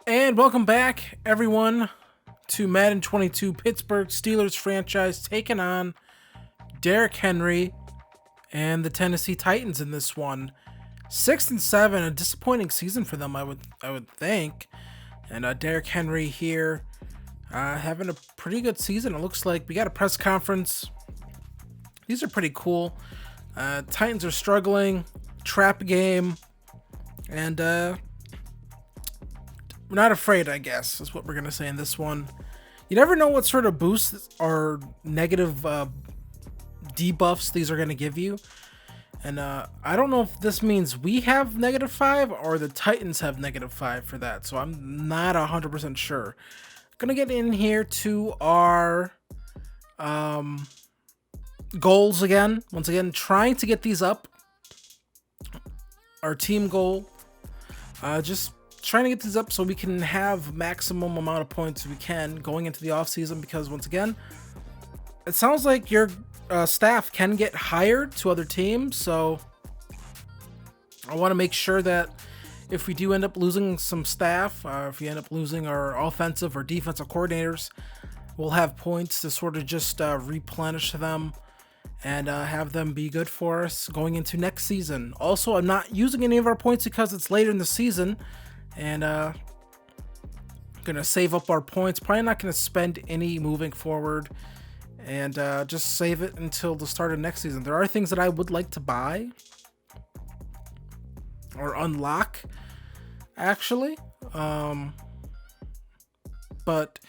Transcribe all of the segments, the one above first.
And welcome back, everyone, to Madden 22 Pittsburgh Steelers franchise taking on Derrick Henry and the Tennessee Titans in this one. 6-7, a disappointing season for them, I would think. And Derrick Henry here, having a pretty good season. It looks like we got a press conference. These are pretty cool. Titans are struggling, trap game, and we're not afraid, I guess, is what we're going to say in this one. You never know what sort of boosts or negative debuffs these are going to give you. And I don't know if this means we have -5 or the Titans have -5 for that. So I'm not 100% sure. Going to get in here to our goals again. Once again, trying to get these up. Our team goal. Just trying to get these up so we can have maximum amount of points we can going into the offseason, because once again, it sounds like your staff can get hired to other teams, so I want to make sure that if we do end up losing some staff, if we end up losing our offensive or defensive coordinators, we'll have points to sort of just replenish them and have them be good for us going into next season. Also, I'm not using any of our points because it's later in the season, and gonna save up our points. Probably not gonna spend any moving forward, and just save it until the start of next season. There are things that I would like to buy or unlock, actually, but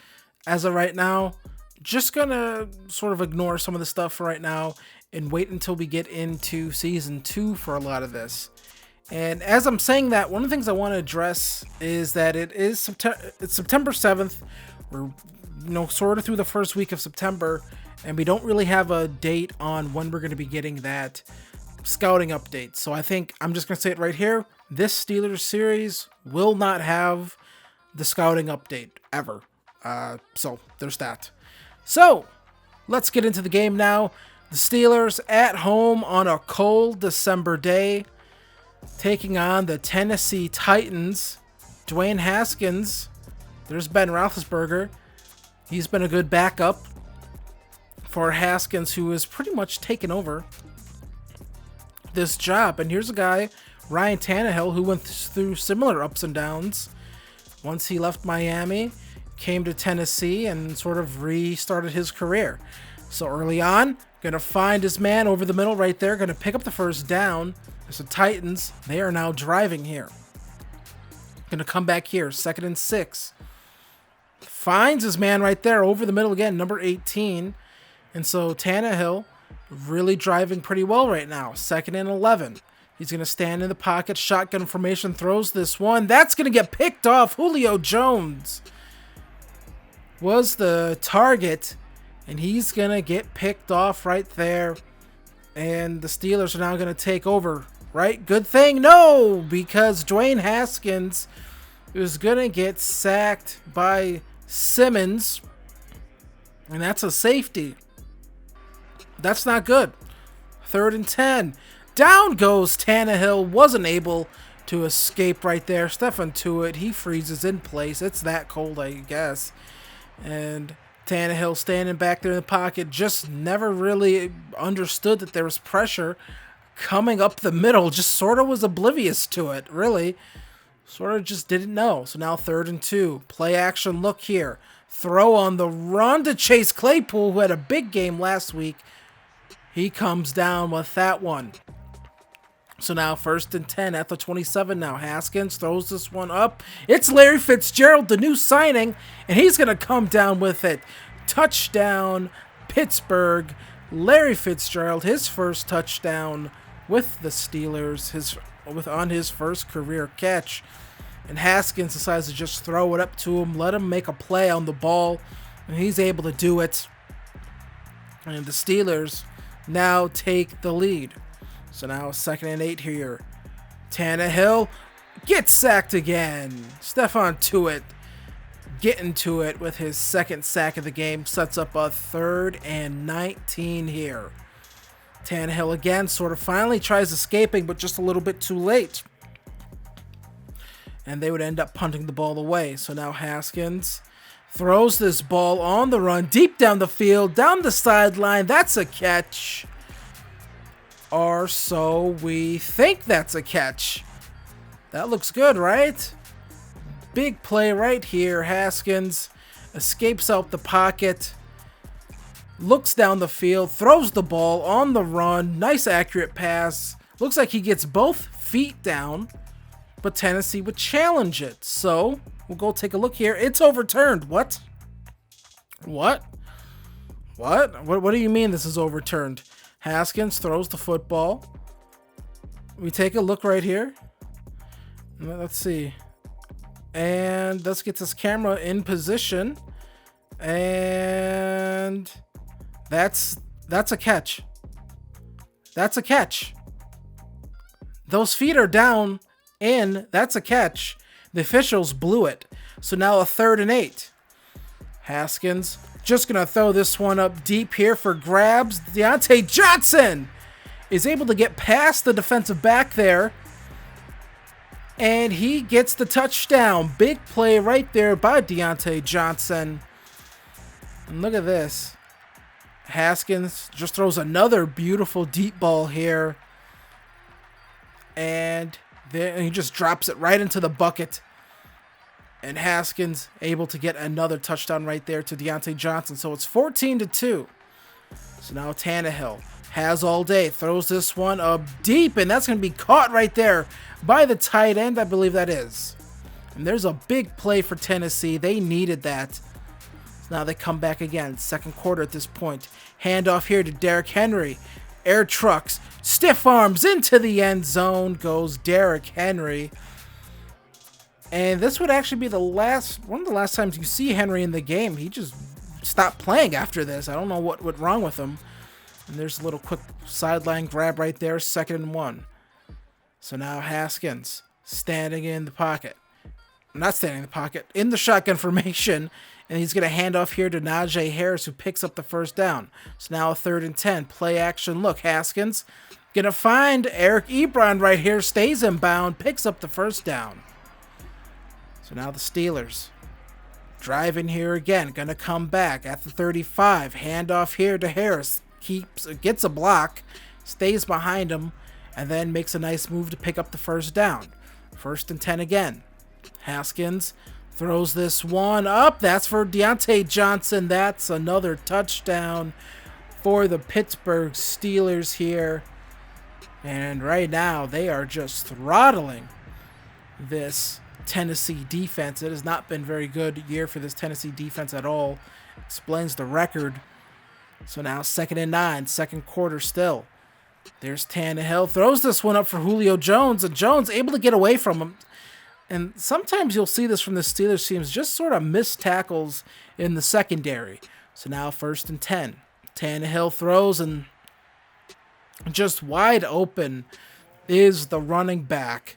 as of right now, just gonna sort of ignore some of the stuff for right now and wait until we get into season 2 for a lot of this. And as I'm saying that, one of the things I want to address is that it's September 7th. We're sort of through the first week of September, and we don't really have a date on when we're going to be getting that scouting update. So I think I'm just going to say it right here. This Steelers series will not have the scouting update ever. So there's that. So let's get into the game now. The Steelers at home on a cold December day, taking on the Tennessee Titans. Dwayne Haskins, there's Ben Roethlisberger. He's been a good backup for Haskins, who has pretty much taken over this job. And here's a guy, Ryan Tannehill, who went through similar ups and downs once he left Miami, came to Tennessee, and sort of restarted his career. So early on, going to find his man over the middle right there, going to pick up the first down. There's the Titans. They are now driving here. Going to come back here, 2nd and 6. Finds his man right there over the middle again, number 18. And so Tannehill really driving pretty well right now, 2nd and 11. He's going to stand in the pocket, shotgun formation, throws this one. That's going to get picked off. Julio Jones was the target, and he's going to get picked off right there. And the Steelers are now going to take over, right? Good thing? No, because Dwayne Haskins is going to get sacked by Simmons, and that's a safety. That's not good. 3rd and 10. Down goes Tannehill. Wasn't able to escape right there. Stefan Tuitt, he freezes in place. It's that cold, I guess. And Tannehill standing back there in the pocket, just never really understood that there was pressure coming up the middle. Just sort of was oblivious to it, really. Sort of just didn't know. So now 3rd and 2. Play action look here. Throw on the run to Chase Claypool, who had a big game last week. He comes down with that one. So now 1st and 10 at the 27 now. Haskins throws this one up. It's Larry Fitzgerald, the new signing, and he's going to come down with it. Touchdown, Pittsburgh. Larry Fitzgerald, his first touchdown with the Steelers, on his first career catch. And Haskins decides to just throw it up to him, let him make a play on the ball, and he's able to do it. And the Steelers now take the lead. So now 2nd and 8 here. Tannehill gets sacked again. Stefan Tuitt getting to it with his 2nd sack of the game. Sets up a 3rd and 19 here. Tannehill again sort of finally tries escaping, but just a little bit too late. and they would end up punting the ball away. So now Haskins throws this ball on the run, deep down the field, down the sideline. That's a catch. Or so we think that's a catch. That looks good, right? Big play right here. Haskins escapes out the pocket, looks down the field, throws the ball on the run. Nice accurate pass. Looks like he gets both feet down, but Tennessee would challenge it. So we'll go take a look here. It's overturned. What? What do you mean this is overturned? Haskins throws the football. We take a look right here. Let's see. And let's get this camera in position. And that's a catch. That's a catch. Those feet are down, and that's a catch. The officials blew it. So now a 3rd and 8. Haskins just going to throw this one up deep here for grabs. Deontay Johnson is able to get past the defensive back there, and he gets the touchdown. Big play right there by Deontay Johnson. And look at this. Haskins just throws another beautiful deep ball here. And then he just drops it right into the bucket. And Haskins able to get another touchdown right there to Deontay Johnson. So it's 14-2. So now Tannehill has all day. Throws this one up deep, and that's going to be caught right there by the tight end. I believe that is. And there's a big play for Tennessee. They needed that. Now they come back again. 2nd quarter at this point. Handoff here to Derrick Henry. Air trucks. Stiff arms into the end zone goes Derrick Henry. And this would actually be one of the last times you see Henry in the game. He just stopped playing after this. I don't know what went wrong with him. And there's a little quick sideline grab right there. 2nd and 1. So now Haskins standing in the pocket. Not standing in the pocket. In the shotgun formation. And he's going to hand off here to Najee Harris, who picks up the 1st down. So now a 3rd and 10. Play action look. Haskins going to find Eric Ebron right here. Stays inbound. Picks up the 1st down. So now the Steelers driving here again. Going to come back at the 35. Handoff here to Harris. Gets a block. Stays behind him. And then makes a nice move to pick up the 1st down. 1st and 10 again. Haskins throws this one up. That's for Deontay Johnson. That's another touchdown for the Pittsburgh Steelers here. And right now, they are just throttling this Tennessee defense. It has not been a very good year for this Tennessee defense at all. Explains the record. So now 2nd and 9, 2nd quarter still. There's Tannehill. Throws this one up for Julio Jones. And Jones able to get away from him. And sometimes you'll see this from the Steelers teams, just sort of missed tackles in the secondary. So now 1st and 10. Tannehill throws, and just wide open is the running back.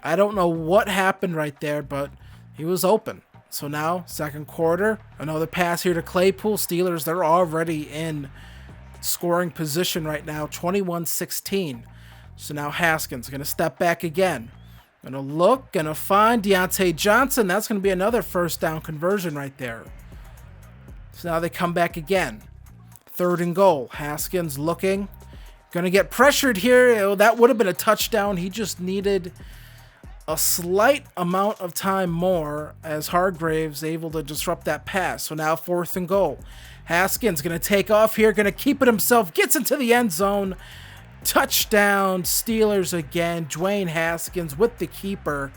I don't know what happened right there, but he was open. So now 2nd quarter, another pass here to Claypool. Steelers, they're already in scoring position right now, 21-16. So now Haskins going to step back again. Going to look, going to find Deontay Johnson. That's going to be another 1st down conversion right there. So now they come back again. 3rd and goal. Haskins looking. Going to get pressured here. That would have been a touchdown. He just needed a slight amount of time more as Hargraves able to disrupt that pass. So now 4th and goal. Haskins going to take off here. Going to keep it himself. Gets into the end zone. Touchdown, Steelers again. Dwayne Haskins with the keeper.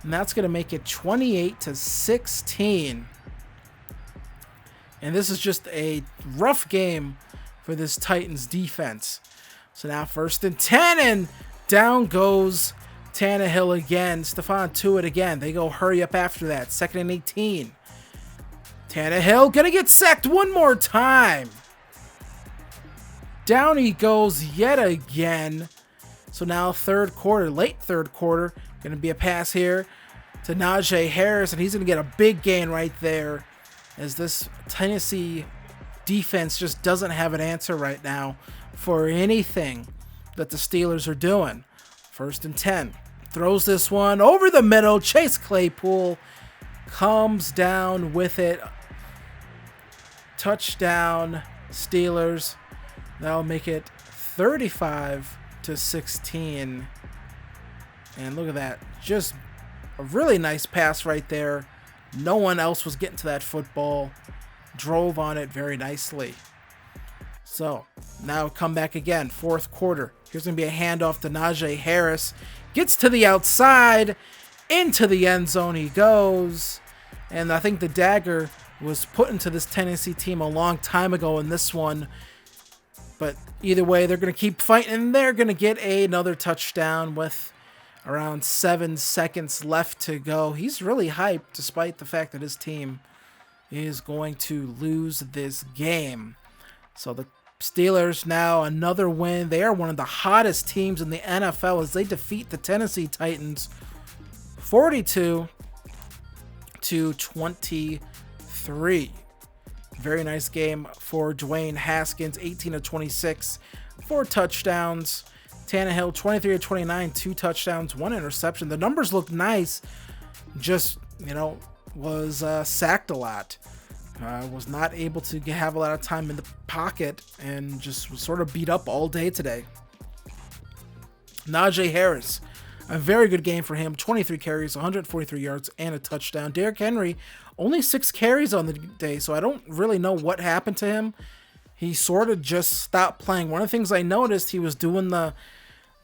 And that's going to make it 28-16. And this is just a rough game for this Titans defense. So now 1st and 10, and down goes Tannehill again. Stephon Tuitt again. They go hurry up after that. 2nd and 18. Tannehill going to get sacked one more time. Down he goes yet again. So now 3rd quarter, late 3rd quarter, going to be a pass here to Najee Harris, and he's going to get a big gain right there as this Tennessee defense just doesn't have an answer right now for anything that the Steelers are doing. 1st and 10. Throws this one over the middle. Chase Claypool comes down with it. Touchdown, Steelers. That'll make it 35-16. And look at that. Just a really nice pass right there. No one else was getting to that football. Drove on it very nicely. So, now come back again. Fourth quarter. Here's going to be a handoff to Najee Harris. Gets to the outside. Into the end zone he goes. And I think the dagger was put into this Tennessee team a long time ago in this one. But either way, they're going to keep fighting. And they're going to get another touchdown with around 7 seconds left to go. He's really hyped despite the fact that his team is going to lose this game. So the Steelers now another win. They are one of the hottest teams in the NFL as they defeat the Tennessee Titans 42-23. Very nice game for Dwayne Haskins, 18-26, 4 touchdowns. Tannehill, 23-29, 2 touchdowns, 1 interception. The numbers look nice, just, was sacked a lot. Was not able to have a lot of time in the pocket and just was sort of beat up all day today. Najee Harris, a very good game for him. 23 carries, 143 yards, and a touchdown. Derrick Henry, only 6 carries on the day, so I don't really know what happened to him. He sort of just stopped playing. One of the things I noticed, he was doing the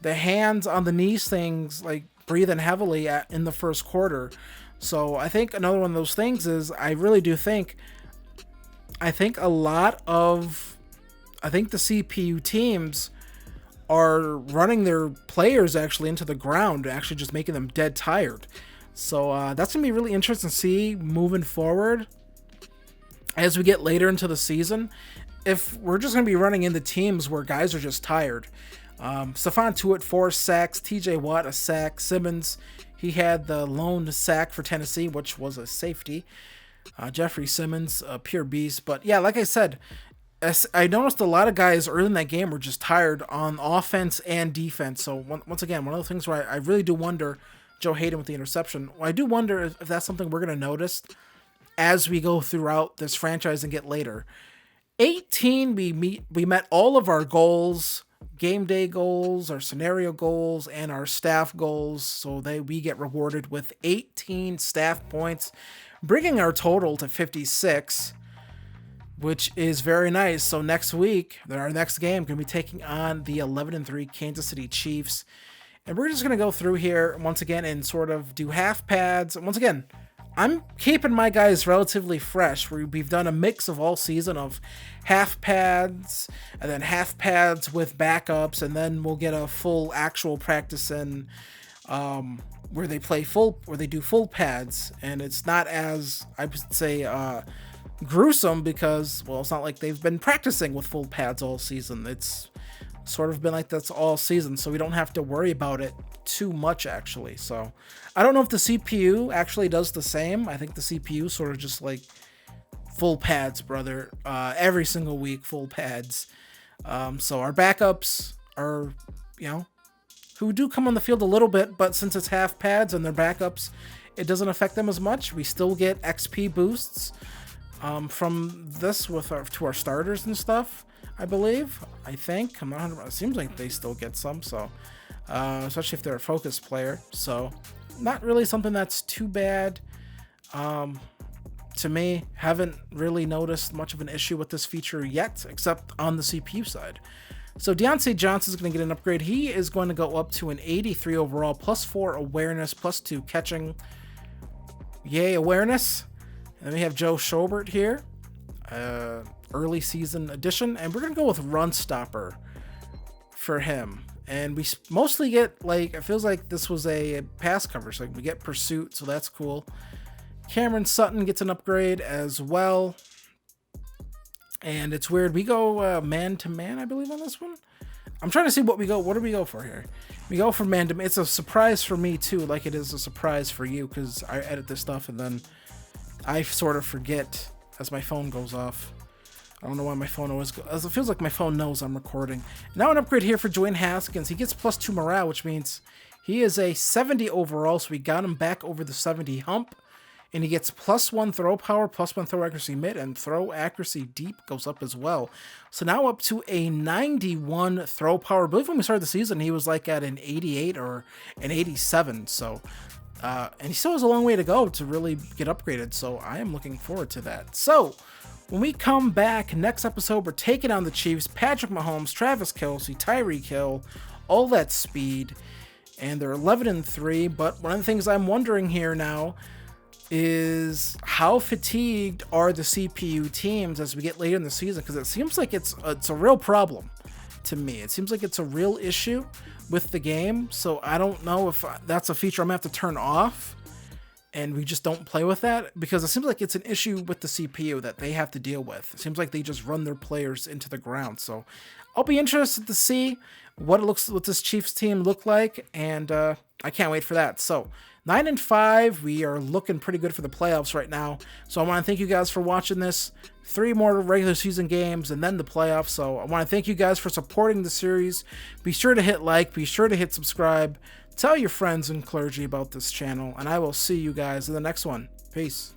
hands on the knees things, like breathing heavily in the first quarter. So I think another one of those things is I really do think the CPU teams are running their players actually into the ground, actually just making them dead tired. So that's going to be really interesting to see moving forward as we get later into the season. If we're just going to be running into teams where guys are just tired. Stephon Tuitt, 4 sacks. TJ Watt, a sack. Simmons, he had the lone sack for Tennessee, which was a safety. Jeffrey Simmons, a pure beast. But yeah, like I said, I noticed a lot of guys early in that game were just tired on offense and defense. So once again, one of the things where I really do wonder, Joe Hayden with the interception, I do wonder if that's something we're going to notice as we go throughout this franchise and get later. 18, we met all of our goals, game day goals, our scenario goals, and our staff goals. So we get rewarded with 18 staff points, bringing our total to 56, which is very nice. So next week, our next game, going to be taking on the 11-3 Kansas City Chiefs. And we're just going to go through here once again and sort of do half pads. Once again, I'm keeping my guys relatively fresh. We've done a mix of all season of half pads and then half pads with backups, and then we'll get a full actual practice in where they do full pads, and it's not as, I would say, gruesome because, well, it's not like they've been practicing with full pads all season. It's sort of been like that's all season, so we don't have to worry about it too much actually. So I don't know if the CPU actually does the same. I think the CPU sort of just like full pads, brother. Every single week, full pads. So our backups are, who do come on the field a little bit, but since it's half pads and they're backups, it doesn't affect them as much. We still get XP boosts from this to our starters and stuff, I believe. I think. I'm not 100%. It seems like they still get some, so especially if they're a focus player. So not really something that's too bad. To me, haven't really noticed much of an issue with this feature yet, except on the CPU side. So Deontay Johnson is going to get an upgrade. He is going to go up to an 83 overall, +4 awareness, +2 catching. Yay, awareness. And then we have Joe Schobert here, early season addition, and we're going to go with Run Stopper for him. And we mostly get, like, it feels like this was a pass cover, so we get Pursuit, so that's cool. Cameron Sutton gets an upgrade as well. And it's weird. We go man-to-man, I believe, on this one. I'm trying to see what we go. What do we go for here? We go for man-to-man. It's a surprise for me, too, like it is a surprise for you, because I edit this stuff, and then I sort of forget as my phone goes off. I don't know why my phone always goes. It feels like my phone knows I'm recording. Now an upgrade here for Dwayne Haskins. He gets +2 morale, which means He is a 70 overall, so we got him back over the 70 hump. And he gets +1 throw power, +1 throw accuracy mid, and throw accuracy deep goes up as well. So now up to a 91 throw power. I believe when we started the season, he was like at an 88 or an 87. So, and he still has a long way to go to really get upgraded. So I am looking forward to that. So when we come back next episode, we're taking on the Chiefs. Patrick Mahomes, Travis Kelce, Tyreek Hill, all that speed. And they're 11-3. But one of the things I'm wondering here now is how fatigued are the CPU teams as we get later in the season, because it seems like it's a real problem to me. It seems like it's a real issue with the game, so I don't know if that's a feature I'm gonna have to turn off and we just don't play with that, because it seems like it's an issue with the CPU that they have to deal with. It seems like they just run their players into the ground. So I'll be interested to see what this Chiefs team look like, and I can't wait for that. So 9-5, we are looking pretty good for the playoffs right now. So I want to thank you guys for watching this. 3 more regular season games and then the playoffs. So I want to thank you guys for supporting the series. Be sure to hit like, be sure to hit subscribe, tell your friends and clergy about this channel, and I will see you guys in the next one. Peace.